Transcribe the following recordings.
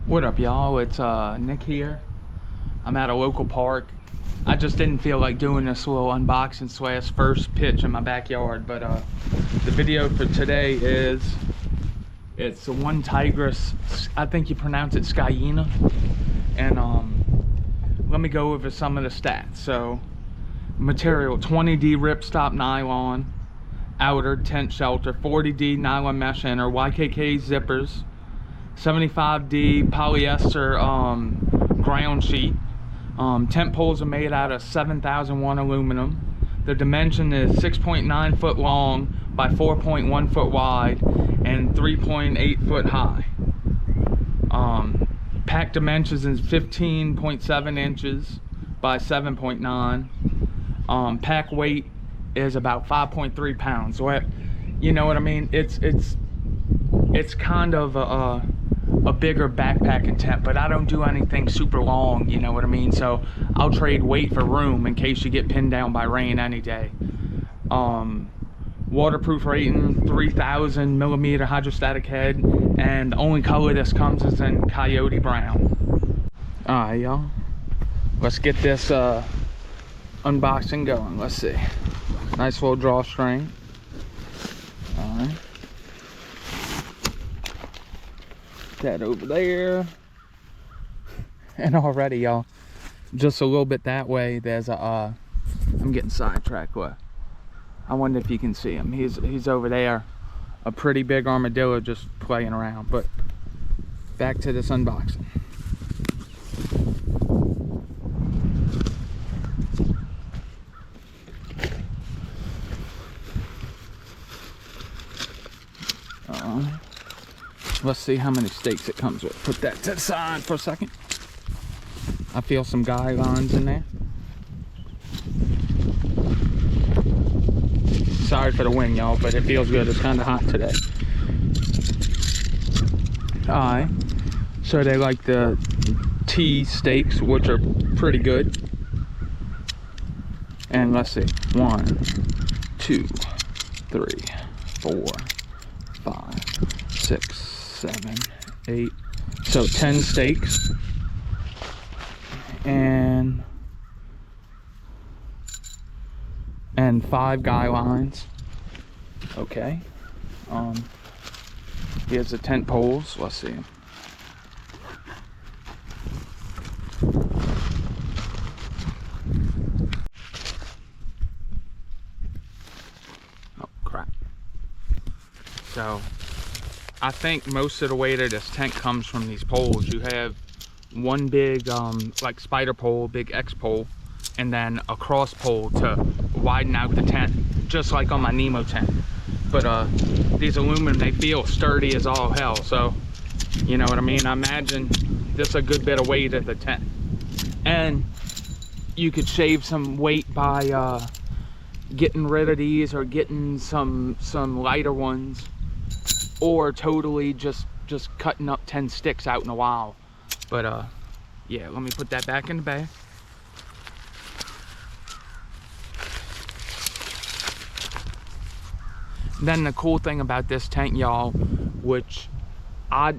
What up, y'all? It's Nick here. I'm at a local park. I just didn't feel like doing this little unboxing slash first pitch in my backyard, but the video for today is it's a Onetigris, I think you pronounce it Scaena, and let me go over some of the stats. So material: 20D ripstop nylon outer tent shelter, 40D nylon mesh inner, YKK zippers, 75D polyester ground sheet. Tent poles are made out of 7001 aluminum. The dimension is 6.9 foot long by 4.1 foot wide and 3.8 foot high. Pack dimensions is 15.7 inches by 7.9. Pack weight is about 5.3 pounds. So you know what I mean? It's kind of a bigger backpacking tent, but I don't do anything super long, you know what I mean? So I'll trade weight for room in case you get pinned down by rain any day. Waterproof rating, 3000 millimeter hydrostatic head, and the only color this comes is in coyote brown. Alright, y'all, let's get this unboxing going. Let's see. Nice little drawstring. Alright, that over there, and already, y'all, just a little bit that way, there's a I'm getting sidetracked. What? I wonder if you can see him. He's over there, a pretty big armadillo just playing around. But back to this unboxing. Let's see how many stakes it comes with. Put that to the side for a second. I feel some guidelines in there. Sorry for the wind, y'all, but it feels good. It's kind of hot today. Alright, so they like the T stakes, which are pretty good. And let's see, 1, 2, 3, 4, 5, 6, 7, 8. So 10 stakes. And 5 guy lines. Okay. Here's the tent poles. Let's see. Oh crap. So I think most of the weight of this tent comes from these poles. You have one big like spider pole, big X pole, and then a cross pole to widen out the tent, just like on my Nemo tent. But these aluminum, they feel sturdy as all hell, so you know what I mean. I imagine this is a good bit of weight at the tent, and you could shave some weight by getting rid of these or getting some lighter ones, or totally just cutting up 10 sticks out in a while. But yeah, let me put that back in the bag. Then the cool thing about this tent, y'all, which I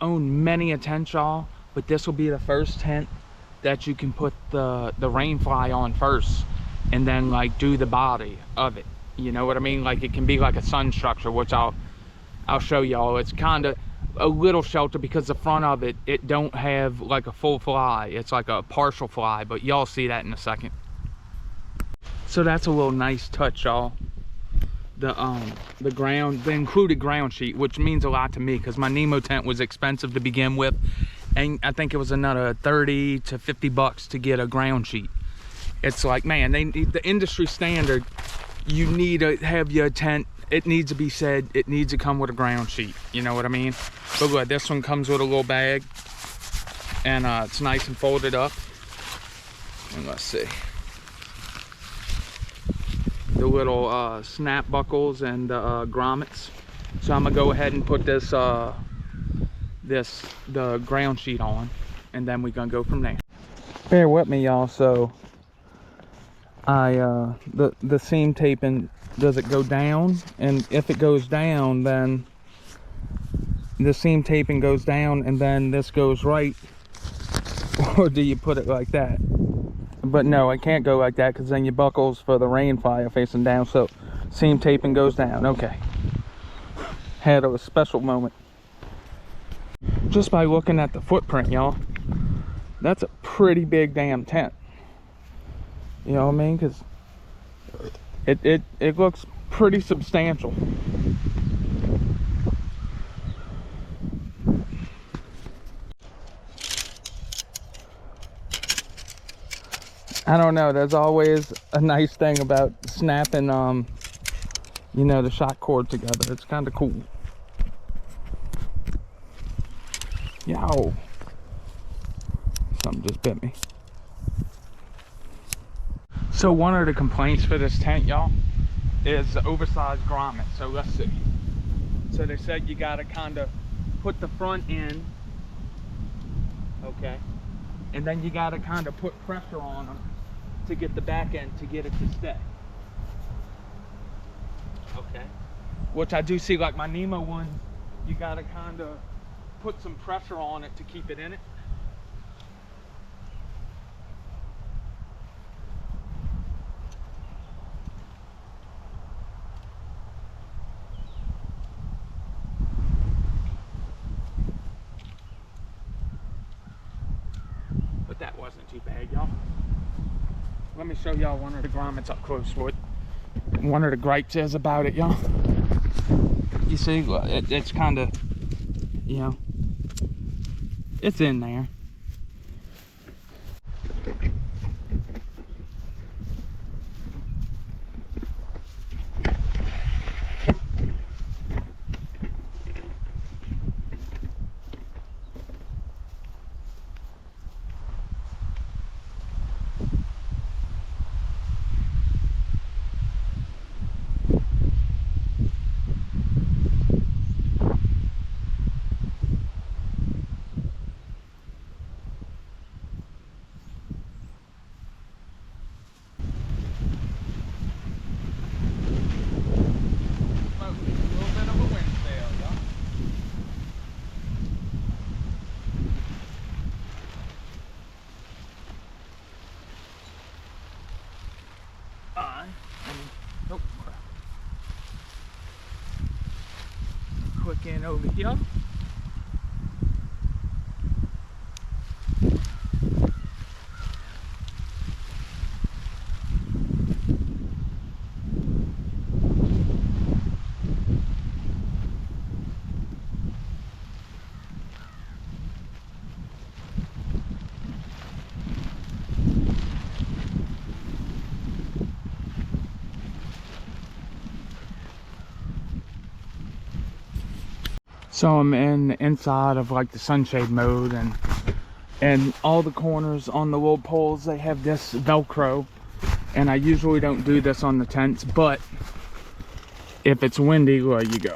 own many a tent, y'all, but this will be the first tent that you can put the rain fly on first, and then like do the body of it. You know what I mean? Like it can be like a sun structure, which I'll show y'all. It's kind of a little shelter because the front of it don't have like a full fly. It's like a partial fly, but y'all see that in a second. So that's a little nice touch, y'all. The included ground sheet, which means a lot to me because my Nemo tent was expensive to begin with, and I think it was another 30 to 50 bucks to get a ground sheet. It's like, man, the industry standard, you need to have your tent, it needs to be said, it needs to come with a ground sheet, you know what I mean? But look, this one comes with a little bag, and it's nice and folded up. And let's see, the little snap buckles and grommets. So I'm gonna go ahead and put this the ground sheet on, and then we're gonna go from there. Bear with me, y'all. So the seam taping, does it go down? And if it goes down, then the seam taping goes down and then this goes right, or do you put it like that? But no, it can't go like that because then your buckles for the rain fly are facing down, so seam taping goes down. Okay, had a special moment just by looking at the footprint, y'all. That's a pretty big damn tent, you know what I mean? Because it looks pretty substantial. I don't know, there's always a nice thing about snapping you know, the shock cord together. It's kind of cool. Yow, something just bit me. So one of the complaints for this tent, y'all, is the oversized grommet. So let's see. So they said you gotta kind of put the front in, okay, and then you gotta kind of put pressure on them to get the back end to get it to stay. Okay, which I do see, like my Nemo one, you gotta kind of put some pressure on it to keep it in it. But that wasn't too bad, y'all. Let me show y'all one of the grommets up close. What one of the gripes is about it, y'all. You see, it's kind of, you know, it's in there. Quick in over here. So I'm inside of like the sunshade mode, and all the corners on the little poles, they have this Velcro, and I usually don't do this on the tents, but if it's windy, there you go.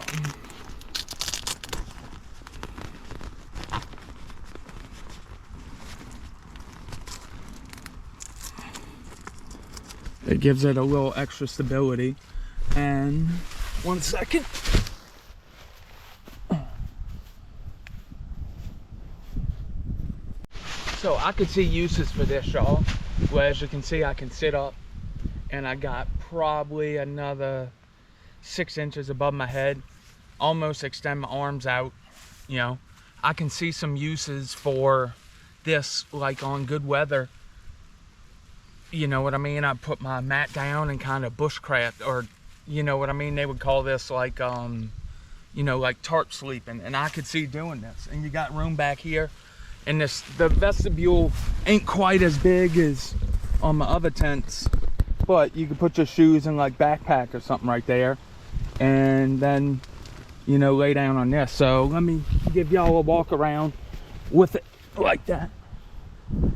It gives it a little extra stability. And 1 second. So I could see uses for this, y'all. Well, as you can see, I can sit up and I got probably another 6 inches above my head, almost extend my arms out. You know, I can see some uses for this, like on good weather. You know what I mean? I put my mat down and kind of bushcraft, or you know what I mean? They would call this like, you know, like tarp sleeping, and I could see doing this. And you got room back here. And the vestibule ain't quite as big as on my other tents, but you can put your shoes in like backpack or something right there, and then, you know, lay down on this. So let me give y'all a walk around with it like that.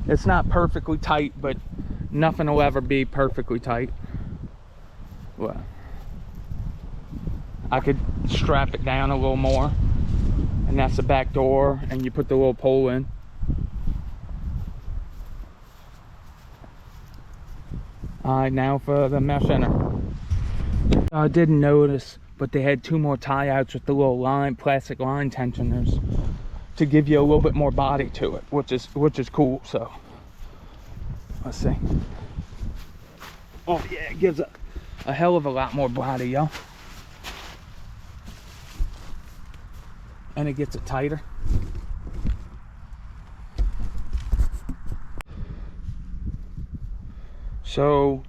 It's not perfectly tight, but nothing will ever be perfectly tight. Well, I could strap it down a little more, and that's the back door, and you put the little pole in. All right, now for the mesh inner. I did notice but they had 2 more tie outs with the little line, plastic line tensioners to give you a little bit more body to it, which is cool. So let's see. Oh yeah, it gives a hell of a lot more body, yo. And it gets it tighter. So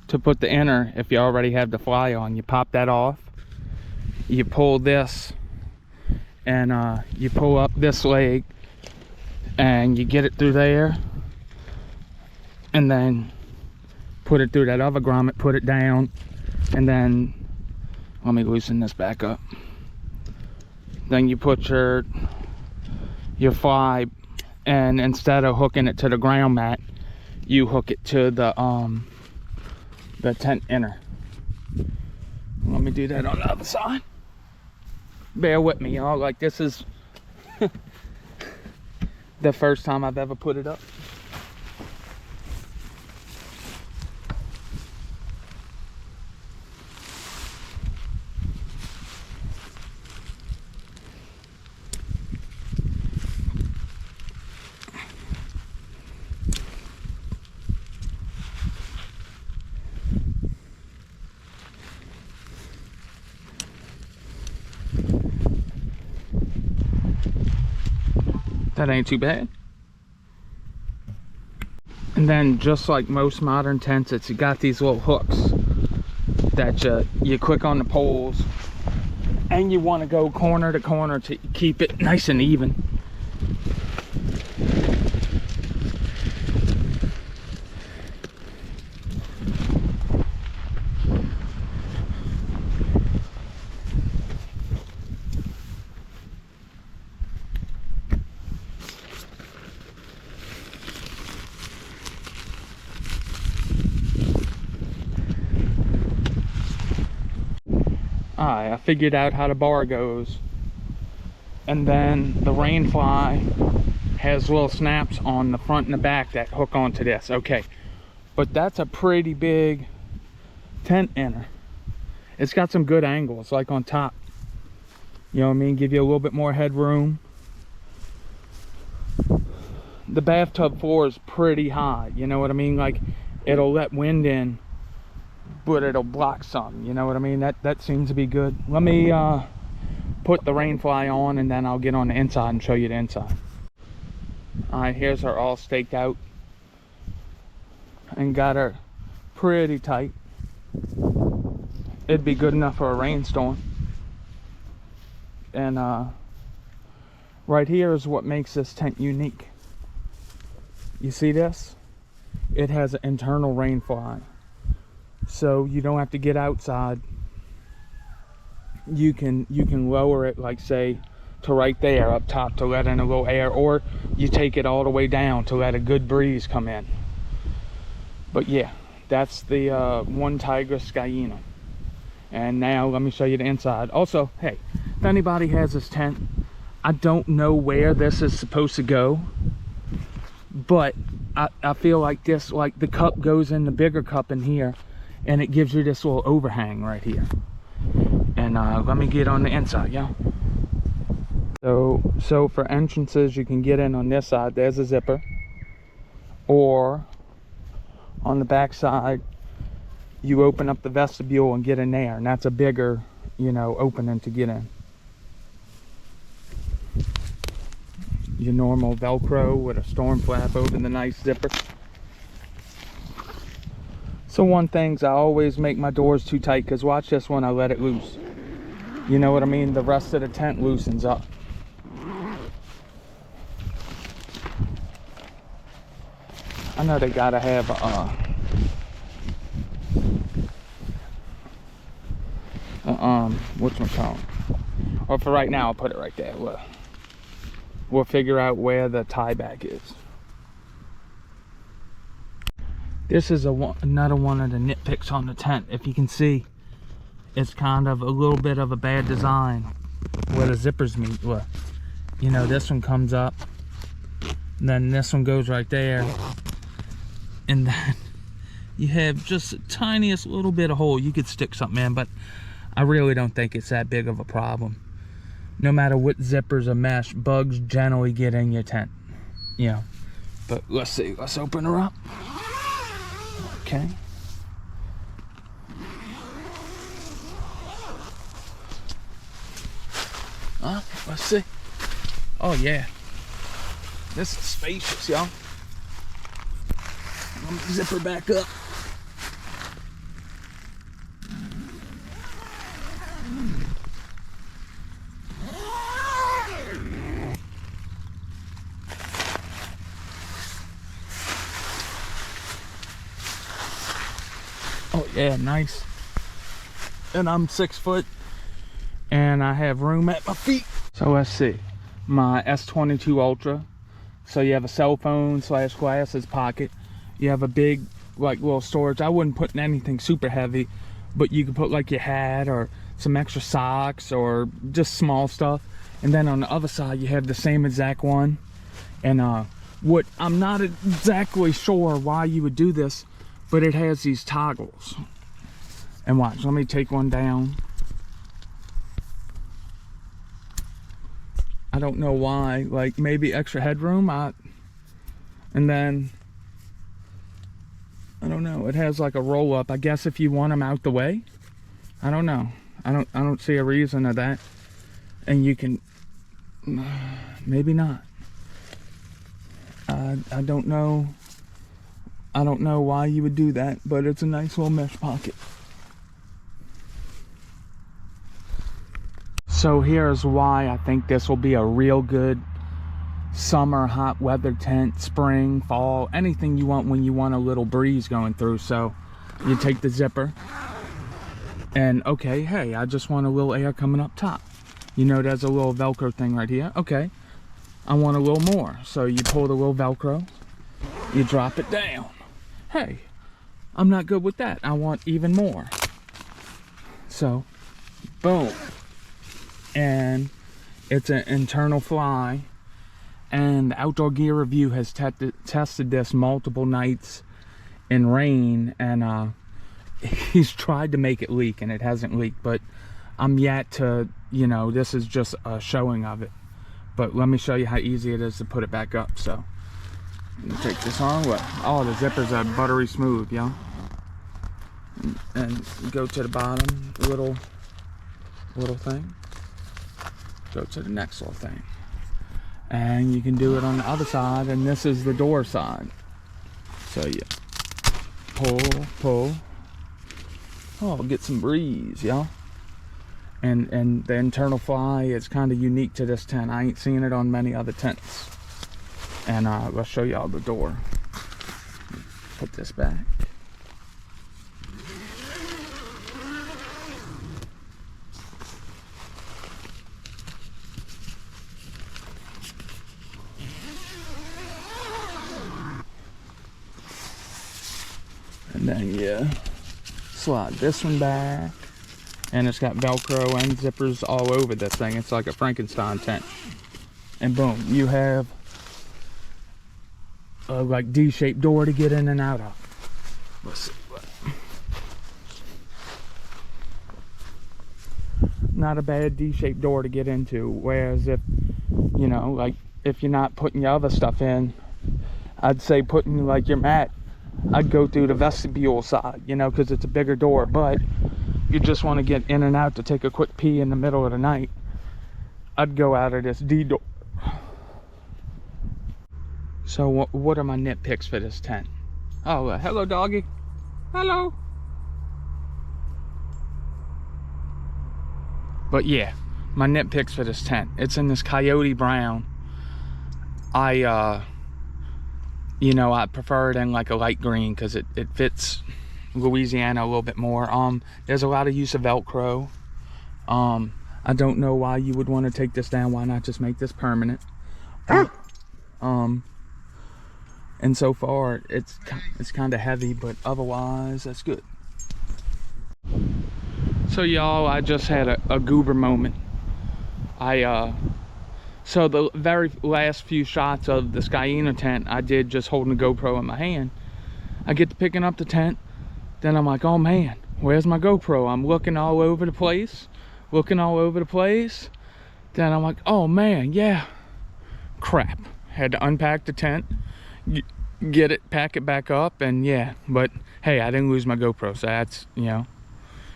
to put the inner, if you already have the fly on, you pop that off, you pull this, and you pull up this leg and you get it through there, and then put it through that other grommet, put it down, and then let me loosen this back up. Then you put your fly, and instead of hooking it to the ground mat, you hook it to the tent inner. Let me do that on the other side. Bear with me, y'all. Like, this is the first time I've ever put it up. That ain't too bad. And then, just like most modern tents, it's got these little hooks that you click on the poles, and you want to go corner to corner to keep it nice and even. Alright, I figured out how the bar goes. And then the rain fly has little snaps on the front and the back that hook onto this. Okay, but that's a pretty big tent inner. It's got some good angles, like on top. You know what I mean? Give you a little bit more headroom. The bathtub floor is pretty high, you know what I mean? Like, it'll let wind in, but it'll block some, you know what I mean? That seems to be good. Let me put the rain fly on, and then I'll get on the inside and show you the inside. Alright, here's her all staked out, and got her pretty tight. It'd be good enough for a rainstorm. And right here is what makes this tent unique. You see this? It has an internal rain fly, so you don't have to get outside. You can lower it, like, say, to right there up top to let in a little air, or you take it all the way down to let a good breeze come in. But yeah, that's the Onetigris Scaena. And now let me show you the inside. Also, hey, if anybody has this tent, I don't know where this is supposed to go, but I feel like this, like, the cup goes in the bigger cup in here, and it gives you this little overhang right here. And let me get on the inside, yeah. So for entrances, you can get in on this side. There's a zipper, or on the back side, you open up the vestibule and get in there, and that's a bigger, you know, opening to get in. Your normal Velcro with a storm flap over the nice zipper. So one thing's, I always make my doors too tight, because watch this when I let it loose. You know what I mean? The rest of the tent loosens up. I know they gotta have whatchamacallit. Or for right now, I'll put it right there. We'll figure out where the tie back is. This is another one of the nitpicks on the tent. If you can see, it's kind of a little bit of a bad design where the zippers meet. Look, you know, this one comes up, and then this one goes right there, and then you have just the tiniest little bit of hole. You could stick something in, but I really don't think it's that big of a problem. No matter what zippers or mesh, bugs generally get in your tent, you know. But let's see, let's open her up. Okay. Let's see. Oh yeah, this is spacious, y'all. Let me zip her back up. Oh yeah, nice. And I'm 6 foot and I have room at my feet. So let's see, my S22 Ultra. So you have a cell phone / glasses pocket. You have a big like little storage. I wouldn't put in anything super heavy, but you could put like your hat or some extra socks or just small stuff. And then on the other side you have the same exact one. And what I'm not exactly sure why you would do this, but it has these toggles. And watch, let me take one down. I don't know why, like maybe extra headroom. And then I don't know, it has like a roll up, I guess, if you want them out the way. I don't know, I don't see a reason of that. And you can maybe not. I don't know why you would do that, but it's a nice little mesh pocket. So here's why I think this will be a real good summer hot weather tent, spring, fall, anything you want when you want a little breeze going through. So you take the zipper and okay, hey, I just want a little air coming up top. You know, there's a little Velcro thing right here. Okay, I want a little more. So you pull the little Velcro, you drop it down. Hey, I'm not good with that. I want even more. So, boom. And it's an internal fly. And Outdoor Gear Review has tested this multiple nights in rain. And he's tried to make it leak and it hasn't leaked. But I'm yet to, you know, this is just a showing of it. But let me show you how easy it is to put it back up. So, let me take this on. What? Oh, the zippers are buttery smooth, y'all. And go to the bottom, little thing. Go to the next little thing. And you can do it on the other side, and this is the door side. So you pull. Oh, get some breeze, y'all. And the internal fly is kind of unique to this tent. I ain't seen it on many other tents. And let's show y'all the door. Put this back. And then you slide this one back. And it's got Velcro and zippers all over this thing. It's like a Frankenstein tent. And boom, you have a like D-shaped door to get in and out of. Let's see. Not a bad D-shaped door to get into. Whereas if, you know, like if you're not putting your other stuff in, I'd say putting like your mat, I'd go through the vestibule side, you know, because it's a bigger door. But you just want to get in and out to take a quick pee in the middle of the night, I'd go out of this D door. So what are my nitpicks for this tent? Oh, hello doggy. Hello. But yeah, my nitpicks for this tent. It's in this coyote brown. You know, I prefer it in like a light green because it fits Louisiana a little bit more. There's a lot of use of Velcro. I don't know why you would want to take this down. Why not just make this permanent? And so far it's kind of heavy, but otherwise that's good. So y'all, I just had a goober moment. So the very last few shots of the Scaena tent I did just holding the GoPro in my hand. I get to picking up the tent, then I'm like, oh man, where's my GoPro? I'm looking all over the place, Then I'm like, oh man, yeah, crap. Had to unpack the tent, get it, pack it back up, and yeah. But hey, I didn't lose my GoPro, so that's, you know,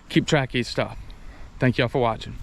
keep track of your stuff. Thank y'all for watching.